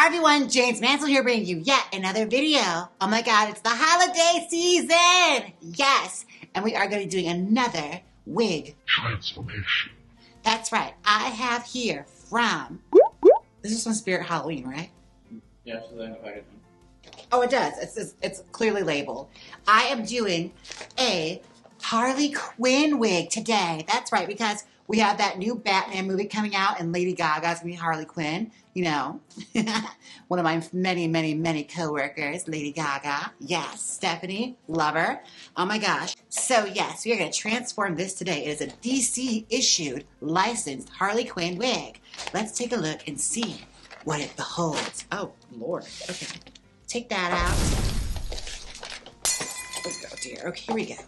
Hi everyone, Jaymes Mansfield here bringing you yet another video. Oh my god, it's the holiday season! Yes! And we are going to be doing another wig transformation. That's right. I have here from... This is from Spirit Halloween, right? Yeah, so then if I can... Oh, it does. It's clearly labeled. I am doing a Harley Quinn wig today. That's right, because we have that new Batman movie coming out, and Lady Gaga's gonna be Harley Quinn. You know, one of my many, many, many co-workers, Lady Gaga. Yes, Stephanie, love her. Oh my gosh. So yes, we are gonna transform this today. It is a DC-issued, licensed Harley Quinn wig. Let's take a look and see what it beholds. Oh, Lord. Okay. Take that out. Oh, dear. Okay, here we go.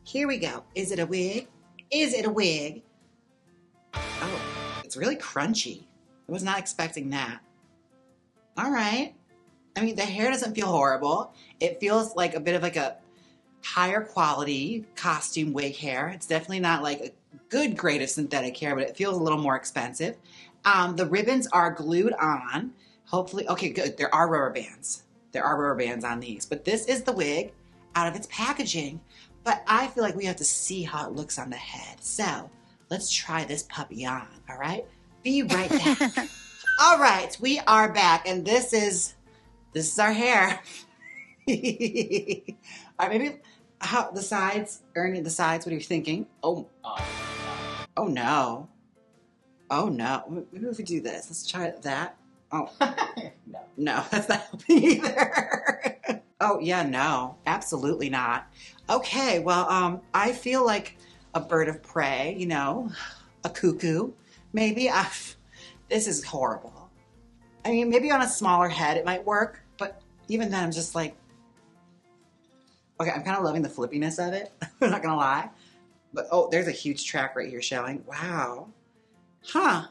Here we go. Is it a wig? Is it a wig? Oh, it's really crunchy. I was not expecting that. All right. I mean, the hair doesn't feel horrible. It feels like a bit of like a higher quality costume wig hair. It's definitely not like a good grade of synthetic hair, but it feels a little more expensive. The ribbons are glued on. Hopefully, okay, good. There are rubber bands. There are rubber bands on these, but this is the wig out of its packaging. But I feel like we have to see how it looks on the head. So let's try this puppy on, all right? Be right back. All right, we are back, and this is our hair. All right, maybe how the sides, Ernie, the sides, what are you thinking? Oh no. Oh no. Maybe if we do this, let's try that. Oh. No, that's not helping either. Oh, yeah, no, absolutely not. Okay, well, I feel like a bird of prey, you know, a cuckoo, maybe. This is horrible. I mean, maybe on a smaller head it might work, but even then I'm just like, okay, I'm kind of loving the flippiness of it. I'm not gonna lie. But, oh, there's a huge track right here showing. Wow. Huh.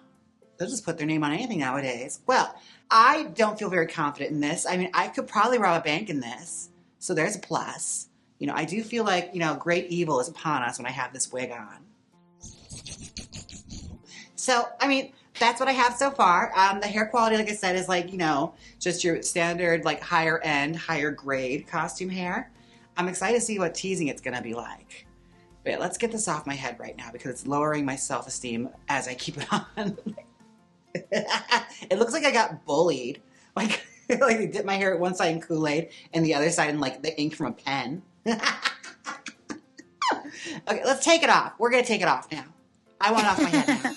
They'll just put their name on anything nowadays. Well, I don't feel very confident in this. I mean, I could probably rob a bank in this. So there's a plus. You know, I do feel like, you know, great evil is upon us when I have this wig on. So, I mean, that's what I have so far. The hair quality, like I said, is like, you know, just your standard, like, higher end, higher grade costume hair. I'm excited to see what teasing it's going to be like. But let's get this off my head right now because it's lowering my self-esteem as I keep it on. It looks like I got bullied. Like they dipped my hair at one side in Kool-Aid and the other side in like the ink from a pen. Okay, let's take it off. We're going to take it off now. I want it off my head now.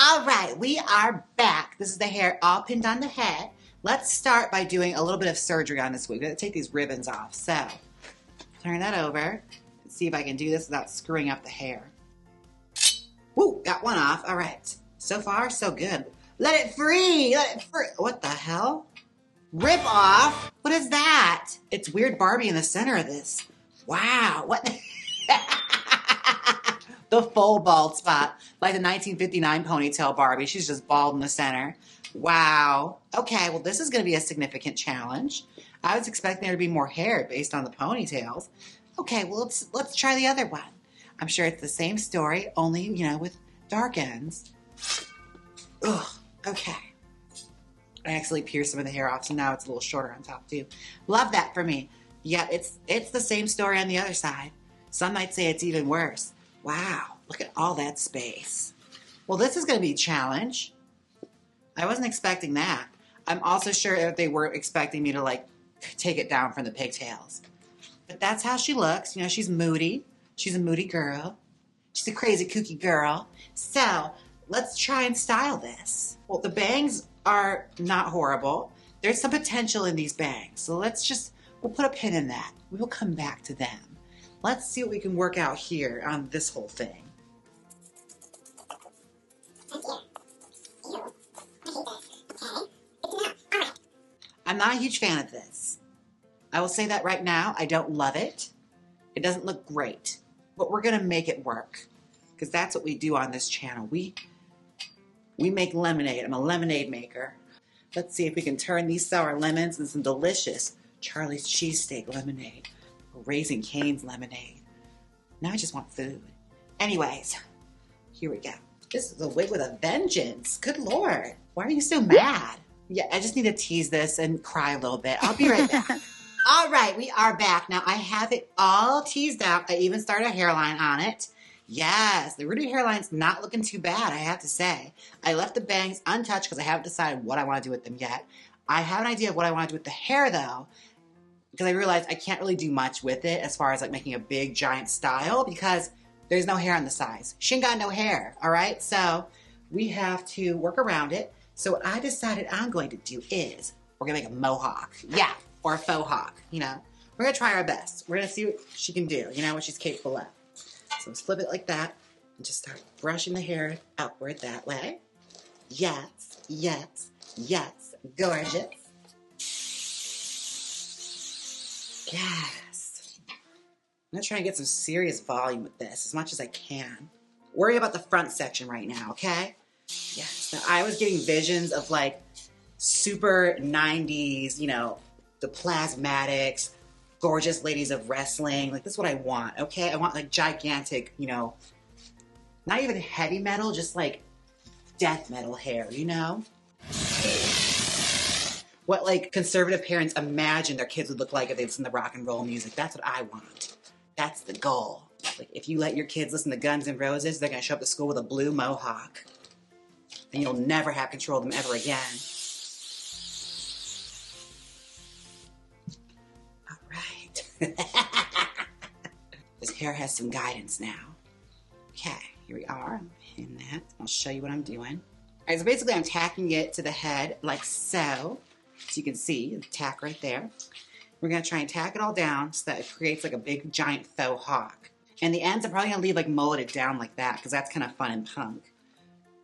All right, we are back. This is the hair all pinned on the head. Let's start by doing a little bit of surgery on this wig. We're going to take these ribbons off. So, turn that over. Let's see if I can do this without screwing up the hair. Woo, got one off. All right. So far, so good. Let it free. Let it free. What the hell? Rip off? What is that? It's weird Barbie in the center of this. Wow. What? The full bald spot. Like the 1959 ponytail Barbie. She's just bald in the center. Wow. Okay, well, this is going to be a significant challenge. I was expecting there to be more hair based on the ponytails. Okay, well, let's try the other one. I'm sure it's the same story, only, you know, with dark ends. Ugh. Okay. I actually pierced some of the hair off, so now it's a little shorter on top, too. Love that for me. Yeah, it's the same story on the other side. Some might say it's even worse. Wow, look at all that space. Well, this is going to be a challenge. I wasn't expecting that. I'm also sure that they were expecting me to, like, take it down from the pigtails. But that's how she looks. You know, she's moody. She's a moody girl. She's a crazy, kooky girl. So, let's try and style this. Well, the bangs are not horrible. There's some potential in these bangs. So we'll put a pin in that. We will come back to them. Let's see what we can work out here on this whole thing. I'm not a huge fan of this. I will say that right now. I don't love it. It doesn't look great. But we're going to make it work. Because that's what we do on this channel. We make lemonade. I'm a lemonade maker. Let's see if we can turn these sour lemons into some delicious Charlie's cheesesteak lemonade or Raising Cane's lemonade. Now I just want food. Anyways, here we go. This is a wig with a vengeance. Good Lord. Why are you so mad? Yeah, I just need to tease this and cry a little bit. I'll be right back. All right, we are back. Now, I have it all teased out. I even started a hairline on it. Yes, the Rudy hairline's not looking too bad, I have to say. I left the bangs untouched because I haven't decided what I want to do with them yet. I have an idea of what I want to do with the hair, though, because I realized I can't really do much with it as far as like making a big, giant style because there's no hair on the sides. She ain't got no hair, all right? So we have to work around it. So what I decided I'm going to do is we're going to make a mohawk. Yeah, or a faux hawk, you know. We're going to try our best. We're going to see what she can do, you know, what she's capable of. So let's flip it like that and just start brushing the hair upward that way. Yes, yes, yes. Gorgeous. Yes. I'm going to try and get some serious volume with this as much as I can. Worry about the front section right now, okay? Yes. Now, I was getting visions of like super 90s, you know, the plasmatics, gorgeous ladies of wrestling. Like, this is what I want, okay? I want like gigantic, you know, not even heavy metal, just like death metal hair, you know? What like conservative parents imagine their kids would look like if they listened to rock and roll music. That's what I want. That's the goal. Like, if you let your kids listen to Guns N' Roses, they're gonna show up to school with a blue mohawk. And you'll never have control of them ever again. All right. This hair has some guidance now. Okay, here we are. In that, I'll show you what I'm doing. All right, so basically I'm tacking it to the head like so. So you can see the tack right there. We're gonna try and tack it all down so that it creates like a big giant faux hawk. And the ends I'm probably gonna leave like mulleted down like that because that's kind of fun and punk.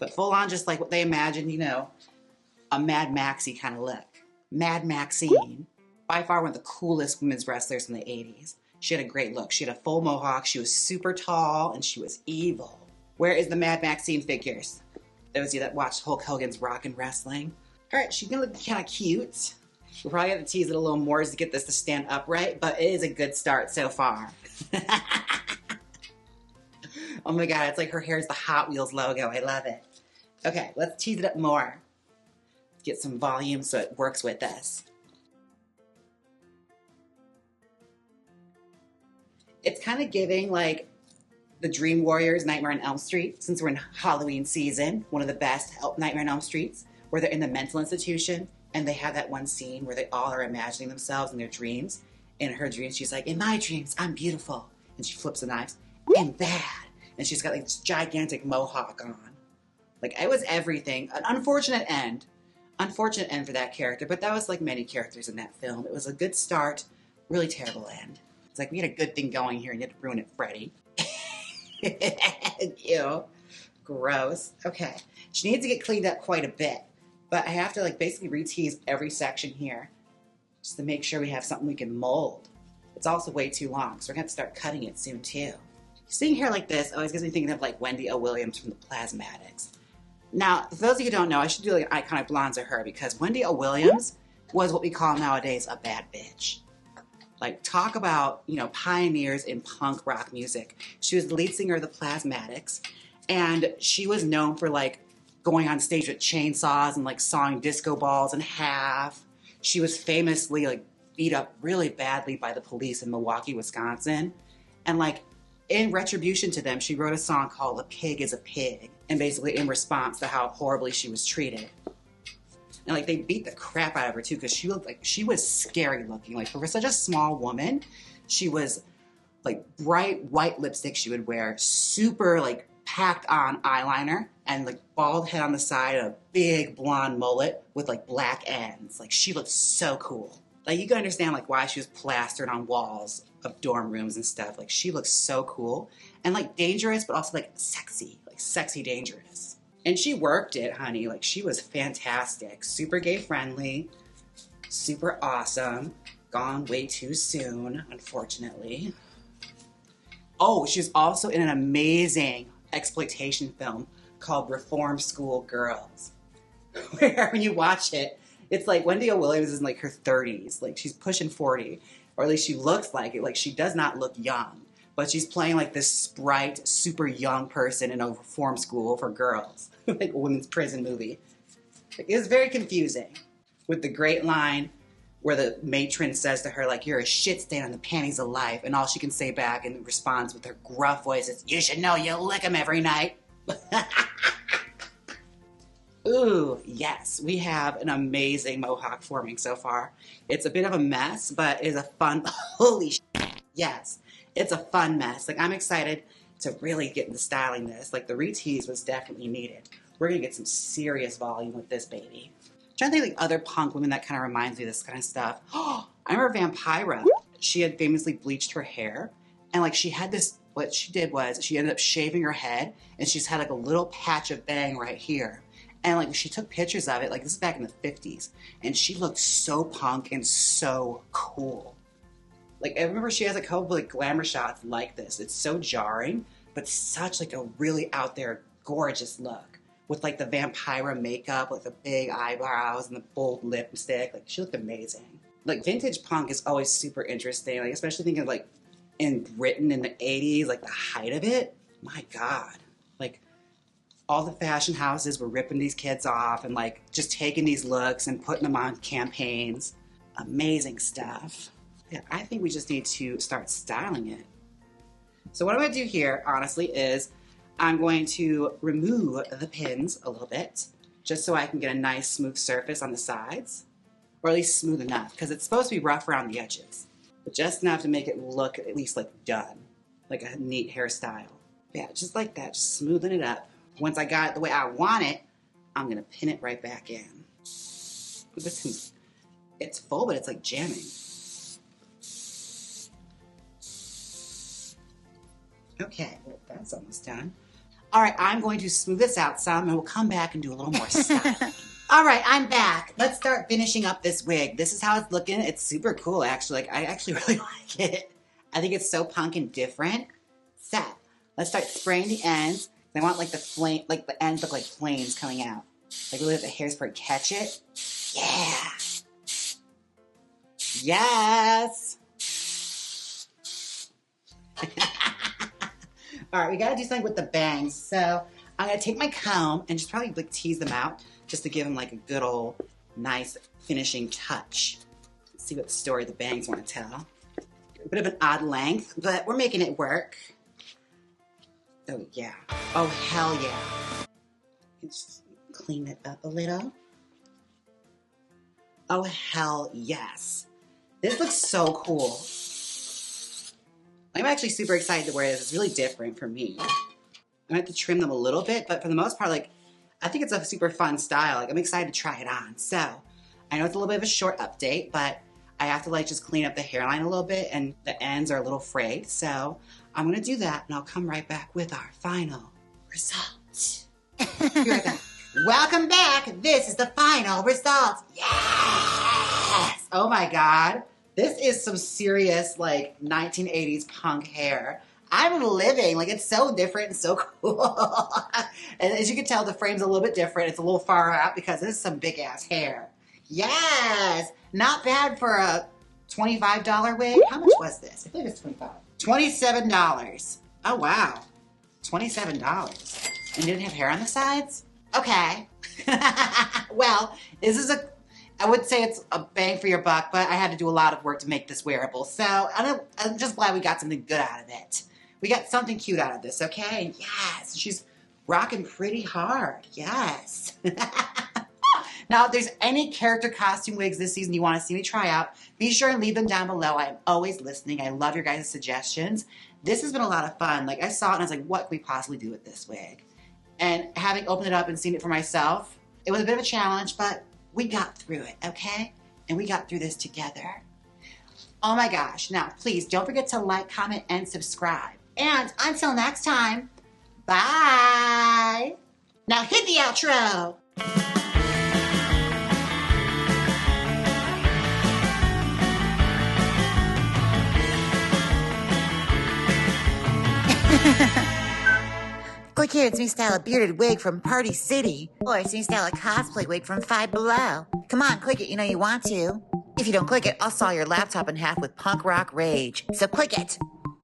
But full on just like what they imagine, you know, a Mad Maxie kind of look. Mad Maxine, by far one of the coolest women's wrestlers from the 80s. She had a great look. She had a full mohawk, she was super tall, and she was evil. Where is the Mad Maxine figures? Those of you that watched Hulk Hogan's Rock and Wrestling. All right, she's gonna look kind of cute. We'll probably have to tease it a little more just to get this to stand upright, but it is a good start so far. Oh my God, it's like her hair is the Hot Wheels logo. I love it. Okay, let's tease it up more. Get some volume so it works with us. It's kind of giving like the Dream Warriors Nightmare on Elm Street, since we're in Halloween season, one of the best Nightmare on Elm Streets, where they're in the mental institution and they have that one scene where they all are imagining themselves in their dreams. In her dreams, she's like, in my dreams, I'm beautiful. And she flips the knives, and bad. And she's got like this gigantic mohawk on. Like, it was everything. An unfortunate end. Unfortunate end for that character, but that was like many characters in that film. It was a good start, really terrible end. It's like, we had a good thing going here and you had to ruin it, Freddie. Ew. Gross. Okay. She needs to get cleaned up quite a bit, but I have to like basically re-tease every section here just to make sure we have something we can mold. It's also way too long, so we're gonna have to start cutting it soon too. Seeing hair like this always gets me thinking of like Wendy O. Williams from the Plasmatics. Now, for those of you who don't know, I should do like an iconic blondes of her because Wendy O. Williams was what we call nowadays a bad bitch. Like, talk about, you know, pioneers in punk rock music. She was the lead singer of the Plasmatics, and she was known for like going on stage with chainsaws and like sawing disco balls in half. She was famously like beat up really badly by the police in Milwaukee, Wisconsin. And like, in retribution to them, she wrote a song called A Pig is a Pig, and basically in response to how horribly she was treated. And like, they beat the crap out of her too, because she looked like, she was scary looking. Like, for such a small woman, she was like bright white lipstick she would wear, super like packed on eyeliner, and like bald head on the side, a big blonde mullet with like black ends. Like, she looked so cool. Like, you can understand like why she was plastered on walls of dorm rooms and stuff. Like, she looks so cool and like dangerous, but also like sexy dangerous. And she worked it, honey. Like, she was fantastic, super gay friendly, super awesome. Gone way too soon, unfortunately. Oh, she's also in an amazing exploitation film called Reform School Girls, where when you watch it, it's like Wendy O. Williams is in like her 30s. Like, she's pushing 40, or at least she looks like it. Like, she does not look young, but she's playing like this sprite, super young person in a reform school for girls, like a women's prison movie. Like, it was very confusing. with the great line where the matron says to her, like, you're a shit stain on the panties of life. And all she can say back and responds with her gruff voice is, you should know you lick them every night. Ooh, yes, we have an amazing mohawk forming so far. It's a bit of a mess, but it's a fun, holy shit, yes, it's a fun mess. Like, I'm excited to really get into styling this. Like, the re-tease was definitely needed. We're gonna get some serious volume with this baby. I'm trying to think like other punk women that kind of reminds me of this kind of stuff. Oh, I remember Vampira. She had famously bleached her hair, and like she had this, what she did was she ended up shaving her head, and she's had like a little patch of bang right here. And like she took pictures of it, like this is back in the 50s, and she looked so punk and so cool. Like I remember she has a couple of like glamour shots like this. It's so jarring, but such like a really out there gorgeous look with like the Vampira makeup, with the big eyebrows and the bold lipstick. Like she looked amazing. Like vintage punk is always super interesting. Like especially thinking of, like in Britain in the 80s, like the height of it. My God, like. All the fashion houses were ripping these kids off and like just taking these looks and putting them on campaigns. Amazing stuff. Yeah, I think we just need to start styling it. So what I'm going to do here, honestly, is I'm going to remove the pins a little bit just so I can get a nice smooth surface on the sides, or at least smooth enough, because it's supposed to be rough around the edges, but just enough to make it look at least like done, like a neat hairstyle. Yeah, just like that, just smoothing it up. Once I got it the way I want it, I'm going to pin it right back in. It's full, but it's like jamming. Okay, well, that's almost done. All right, I'm going to smooth this out some, and we'll come back and do a little more styling. All right, I'm back. Let's start finishing up this wig. This is how it's looking. It's super cool, actually. Like, I actually really like it. I think it's so punk and different. So, let's start spraying the ends. I want like the flame, like the ends look like flames coming out. Like really let the hairspray catch it. Yeah. Yes. All right, we got to do something with the bangs. So I'm going to take my comb and just probably like tease them out just to give them like a good old nice finishing touch. Let's see what story the bangs want to tell. A bit of an odd length, but we're making it work. Oh, yeah. Oh, hell yeah. Just clean it up a little. Oh, hell yes. This looks so cool. I'm actually super excited to wear this. It's really different for me. I have to trim them a little bit, but for the most part, like, I think it's a super fun style. Like, I'm excited to try it on. So, I know it's a little bit of a short update, but I have to, like, just clean up the hairline a little bit, and the ends are a little frayed, so I'm going to do that, and I'll come right back with our final result. Be right back. Welcome back. This is the final result. Yes! Oh, my God. This is some serious, like, 1980s punk hair. I'm living. Like, it's so different and so cool. And as you can tell, the frame's a little bit different. It's a little far out because this is some big-ass hair. Yes! Not bad for a $25 wig. How much was this? I think it's $25. $27. Oh, wow. $27. And didn't have hair on the sides? Okay. Well, this is I would say it's a bang for your buck, but I had to do a lot of work to make this wearable. So I'm just glad we got something good out of it. We got something cute out of this, okay? Yes. She's rocking pretty hard. Yes. Now, if there's any character costume wigs this season you want to see me try out, be sure and leave them down below. I'm always listening. I love your guys' suggestions. This has been a lot of fun. Like, I saw it and I was like, what can we possibly do with this wig? And having opened it up and seen it for myself, it was a bit of a challenge, but we got through it, okay? And we got through this together. Oh my gosh. Now, please don't forget to like, comment, and subscribe. And until next time, bye. Now hit the outro. Click here and see me style a bearded wig from Party City. Or see me style a cosplay wig from Five Below. Come on, click it, you know you want to. If you don't click it, I'll saw your laptop in half with punk rock rage. So click it.